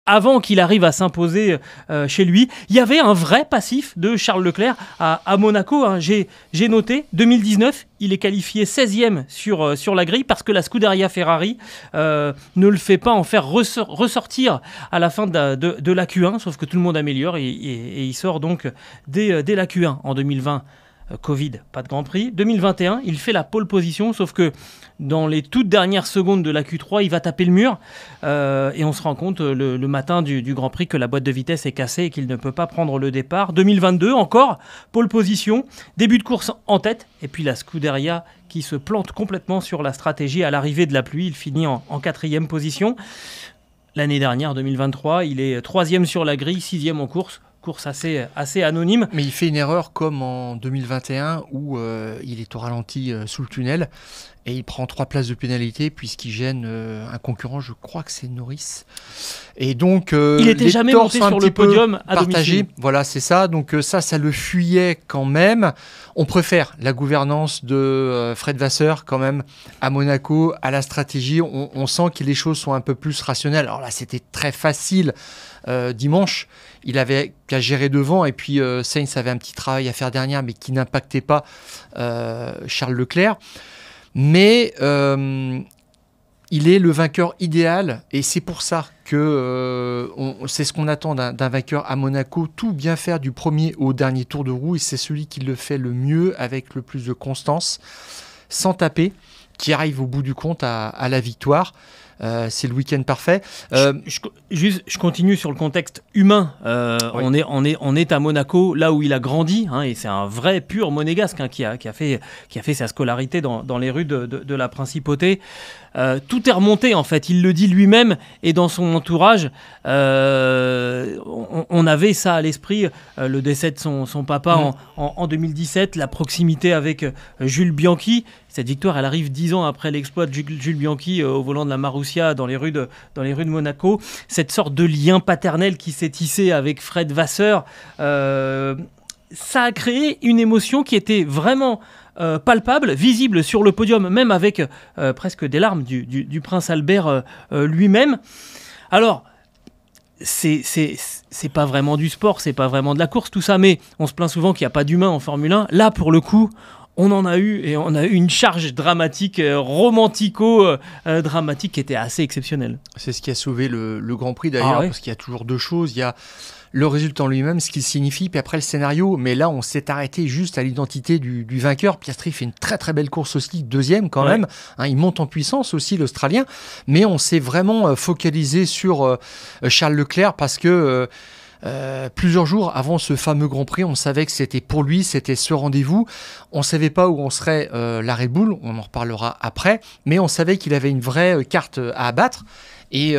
avant qu'il arrive à s'imposer chez lui. Il y avait un vrai passif de Charles Leclerc à Monaco. Hein. J'ai noté, 2019, il est qualifié 16e sur la grille parce que la Scuderia Ferrari ne le fait pas en faire ressortir à la fin de la Q1, sauf que tout le monde améliore et il sort donc dès la Q1 en 2020. Covid, pas de Grand Prix. 2021, il fait la pole position, sauf que dans les toutes dernières secondes de la Q3, il va taper le mur et on se rend compte le matin du Grand Prix que la boîte de vitesse est cassée et qu'il ne peut pas prendre le départ. 2022, encore, pole position, début de course en tête et puis la Scuderia qui se plante complètement sur la stratégie à l'arrivée de la pluie. Il finit en 4e position. L'année dernière, 2023, il est 3e sur la grille, 6e en course assez anonyme. Mais il fait une erreur comme en 2021 où il est au ralenti sous le tunnel et il prend 3 places de pénalité puisqu'il gêne un concurrent, je crois que c'est Norris. Et donc il n'était jamais monté sur le podium à domicile. Voilà, c'est ça. Donc ça le fuyait quand même. On préfère la gouvernance de Fred Vasseur quand même à Monaco, à la stratégie. On sent que les choses sont un peu plus rationnelles. Alors là, c'était très facile dimanche. Il avait qu'à gérer devant et puis Sainz avait un petit travail à faire derrière mais qui n'impactait pas Charles Leclerc. Mais il est le vainqueur idéal et c'est pour ça que c'est ce qu'on attend d'un vainqueur à Monaco, tout bien faire du premier au dernier tour de roue et c'est celui qui le fait le mieux avec le plus de constance, sans taper, qui arrive au bout du compte à la victoire. C'est le week-end parfait. Je continue sur le contexte humain. Oui. On est à Monaco, là où il a grandi, hein, et c'est un vrai pur monégasque hein, qui a fait sa scolarité dans les rues de la Principauté. Tout est remonté en fait, il le dit lui-même et dans son entourage. On avait ça à l'esprit, le décès de son papa en 2017, la proximité avec Jules Bianchi. Cette victoire, elle arrive 10 ans après l'exploit de Jules Bianchi au volant de la Marussia dans les rues de Monaco. Cette sorte de lien paternel qui s'est tissé avec Fred Vasseur, ça a créé une émotion qui était vraiment palpable, visible sur le podium, même avec presque des larmes du prince Albert lui-même. Alors, c'est pas vraiment du sport, c'est pas vraiment de la course, tout ça, mais on se plaint souvent qu'il n'y a pas d'humain en Formule 1. Là, pour le coup, on en a eu, et on a eu une charge dramatique, romantico-dramatique qui était assez exceptionnelle. C'est ce qui a sauvé le Grand Prix d'ailleurs, parce qu'il y a toujours deux choses. Il y a le résultat en lui-même, ce qu'il signifie, puis après le scénario. Mais là, on s'est arrêté juste à l'identité du vainqueur. Piastri fait une très très belle course aussi, deuxième quand même. Hein, il monte en puissance aussi, l'Australien. Mais on s'est vraiment focalisé sur Charles Leclerc parce que plusieurs jours avant ce fameux Grand Prix, on savait que c'était pour lui, c'était ce rendez-vous. On ne savait pas où on serait la Red Bull, on en reparlera après, mais on savait qu'il avait une vraie carte à abattre. Et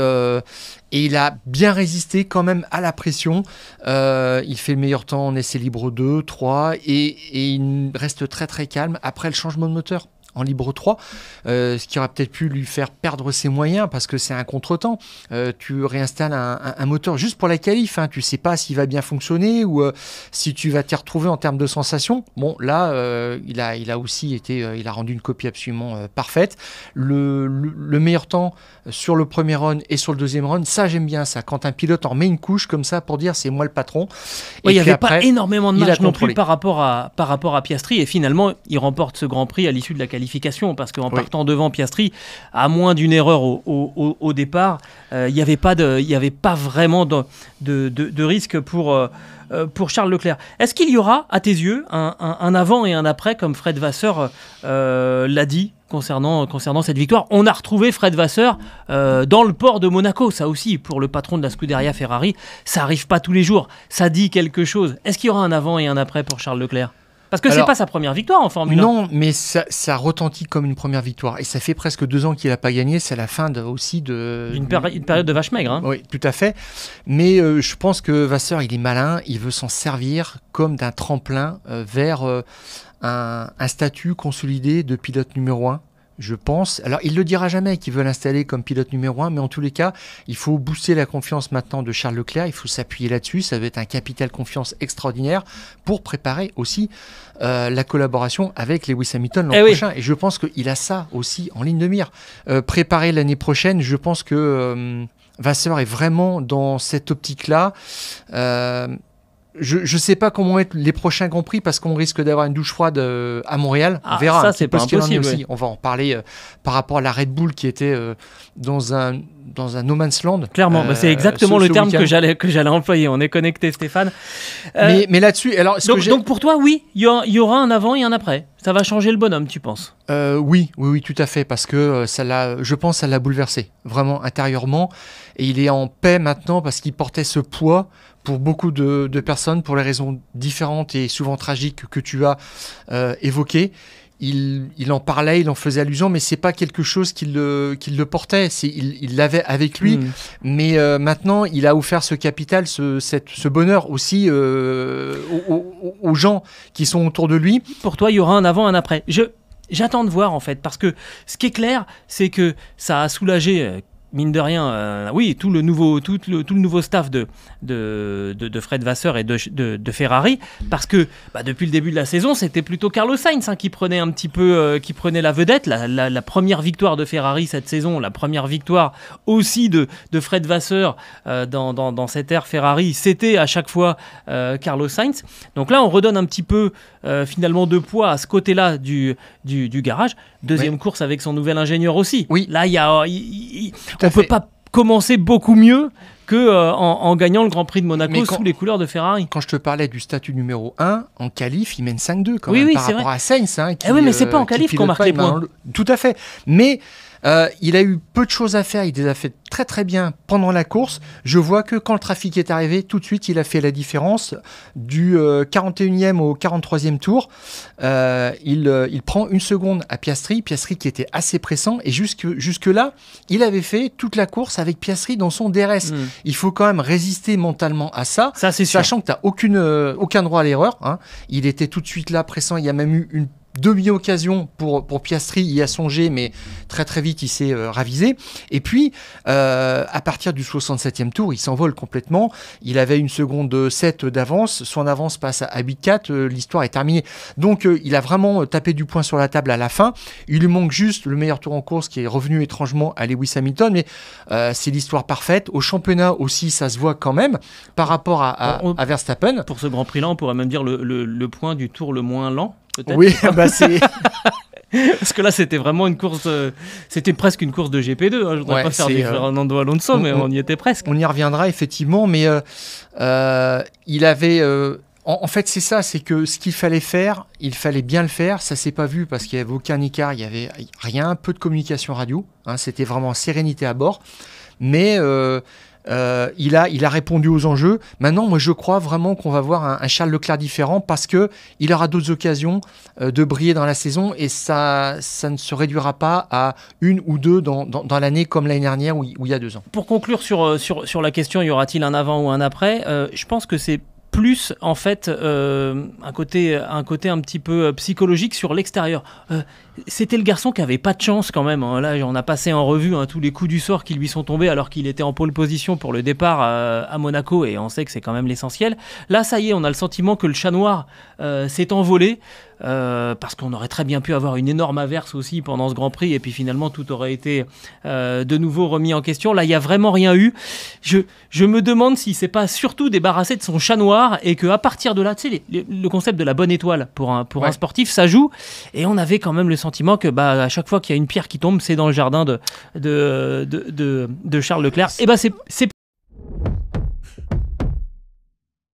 il a bien résisté quand même à la pression. Il fait le meilleur temps en essai libre 2, 3 et il reste très très calme après le changement de moteur en libre 3, ce qui aurait peut-être pu lui faire perdre ses moyens parce que c'est un contretemps. Tu réinstalles un moteur juste pour la qualif, hein. Tu ne sais pas s'il va bien fonctionner ou si tu vas t'y retrouver en termes de sensations. Bon, là, il a aussi été, il a rendu une copie absolument parfaite. Le meilleur temps sur le premier run et sur le deuxième run, ça j'aime bien ça. Quand un pilote en met une couche comme ça pour dire c'est moi le patron. Oui, il n'y avait pas énormément de marge non plus par rapport à Piastri et finalement il remporte ce Grand Prix à l'issue de la qualification parce qu'en partant devant Piastri, à moins d'une erreur au départ, il n'y avait pas vraiment de risque pour Charles Leclerc. Est-ce qu'il y aura, à tes yeux, un avant et un après, comme Fred Vasseur l'a dit concernant cette victoire? On a retrouvé Fred Vasseur dans le port de Monaco. Ça aussi, pour le patron de la Scuderia Ferrari, ça n'arrive pas tous les jours. Ça dit quelque chose. Est-ce qu'il y aura un avant et un après pour Charles Leclerc? Parce que c'est pas sa première victoire en Formule 1. Non, mais ça retentit comme une première victoire. Et ça fait presque 2 ans qu'il n'a pas gagné. C'est la fin une période de vache maigre. Hein. Oui, tout à fait. Mais je pense que Vasseur, il est malin. Il veut s'en servir comme d'un tremplin vers un statut consolidé de pilote numéro 1. Je pense. Alors, il ne le dira jamais qu'il veut l'installer comme pilote numéro 1, mais en tous les cas, il faut booster la confiance maintenant de Charles Leclerc. Il faut s'appuyer là-dessus. Ça va être un capital confiance extraordinaire pour préparer aussi la collaboration avec Lewis Hamilton l'an prochain. Et je pense qu'il a ça aussi en ligne de mire. Préparer l'année prochaine, je pense que Vasseur est vraiment dans cette optique-là. Je ne sais pas comment vont être les prochains Grands Prix parce qu'on risque d'avoir une douche froide à Montréal. On verra ça, c'est pas impossible. Aussi. On va en parler par rapport à la Red Bull qui était dans un no man's land. Clairement, c'est exactement le terme que j'allais employer. On est connecté, Stéphane. Mais là-dessus, alors donc pour toi, oui, il y aura un avant et un après. Ça va changer le bonhomme, tu penses? Oui, tout à fait, parce que je pense que ça l'a bouleversé, vraiment intérieurement. Et il est en paix maintenant parce qu'il portait ce poids pour beaucoup de personnes, pour les raisons différentes et souvent tragiques que tu as évoquées. Il en parlait, il en faisait allusion, mais c'est pas quelque chose qui le portait. Il l'avait avec lui, mais maintenant il a offert ce capital, ce bonheur aussi aux gens qui sont autour de lui. Pour toi, il y aura un avant, un après. J'attends de voir en fait, parce que ce qui est clair, c'est que ça a soulagé. Mine de rien, oui, tout le nouveau staff de Fred Vasseur et de Ferrari, parce que depuis le début de la saison, c'était plutôt Carlos Sainz qui prenait un petit peu, qui prenait la vedette. La première victoire de Ferrari cette saison, la première victoire aussi de Fred Vasseur dans cette ère Ferrari, c'était à chaque fois Carlos Sainz. Donc là, on redonne un petit peu finalement de poids à ce côté-là du garage. Deuxième course avec son nouvel ingénieur aussi. Oui. Là, on ne peut pas commencer beaucoup mieux qu'en gagnant le Grand Prix de Monaco sous les couleurs de Ferrari. Quand je te parlais du statut numéro 1, en qualif, il mène 5-2 quand même par rapport à Sainz. Oui, mais c'est pas en qualif qu'on marque les points. Tout à fait. Mais il a eu peu de choses à faire. Il les a fait très très bien pendant la course. Je vois que quand le trafic est arrivé, tout de suite, il a fait la différence. Du 41e au 43e tour, il prend une seconde à Piastri qui était assez pressant. Et jusque-là, il avait fait toute la course avec Piastri dans son DRS. Il faut quand même résister mentalement à ça, sachant que tu n'as aucun droit à l'erreur. Il était tout de suite là, pressant. Il y a même eu une demi-occasion pour Piastri, il y a songé, mais très très vite il s'est ravisé. Et puis à partir du 67e tour, il s'envole complètement. Il avait une seconde 7 d'avance, son avance passe à 8-4, l'histoire est terminée. Donc il a vraiment tapé du poing sur la table à la fin. Il lui manque juste le meilleur tour en course qui est revenu étrangement à Lewis Hamilton, mais c'est l'histoire parfaite. Au championnat aussi, ça se voit quand même par rapport à Verstappen. Pour ce Grand Prix-là, on pourrait même dire le point du tour le moins lent. Peut-être. Oui, c'est... Parce que là, c'était vraiment une course... c'était presque une course de GP2. Je ne voudrais pas faire du Fernando Alonso, mais on y était presque. On y reviendra, effectivement, mais il avait... En fait, c'est ça, c'est que ce qu'il fallait faire, il fallait bien le faire. Ça ne s'est pas vu parce qu'il n'y avait aucun écart, il n'y avait rien, peu de communication radio. C'était vraiment sérénité à bord. Mais... il a répondu aux enjeux. Maintenant, moi, je crois vraiment qu'on va voir un Charles Leclerc différent parce qu'il aura d'autres occasions de briller dans la saison et ça ne se réduira pas à une ou deux dans l'année comme l'année dernière où il y a 2 ans. Pour conclure sur la question, y aura-t-il un avant ou un après, je pense que c'est plus en fait un côté un petit peu psychologique sur l'extérieur. C'était le garçon qui avait pas de chance quand même. Là, on a passé en revue tous les coups du sort qui lui sont tombés alors qu'il était en pole position pour le départ à Monaco et on sait que c'est quand même l'essentiel. Là, ça y est, on a le sentiment que le chat noir s'est envolé parce qu'on aurait très bien pu avoir une énorme averse aussi pendant ce Grand Prix et puis finalement tout aurait été de nouveau remis en question. Là, il n'y a vraiment rien eu. Je me demande s'il s'est pas surtout débarrassé de son chat noir et qu'à partir de là, tu sais, le concept de la bonne étoile pour un sportif, ça joue et on avait quand même le sentiment que à chaque fois qu'il y a une pierre qui tombe, c'est dans le jardin de Charles Leclerc. Et c'est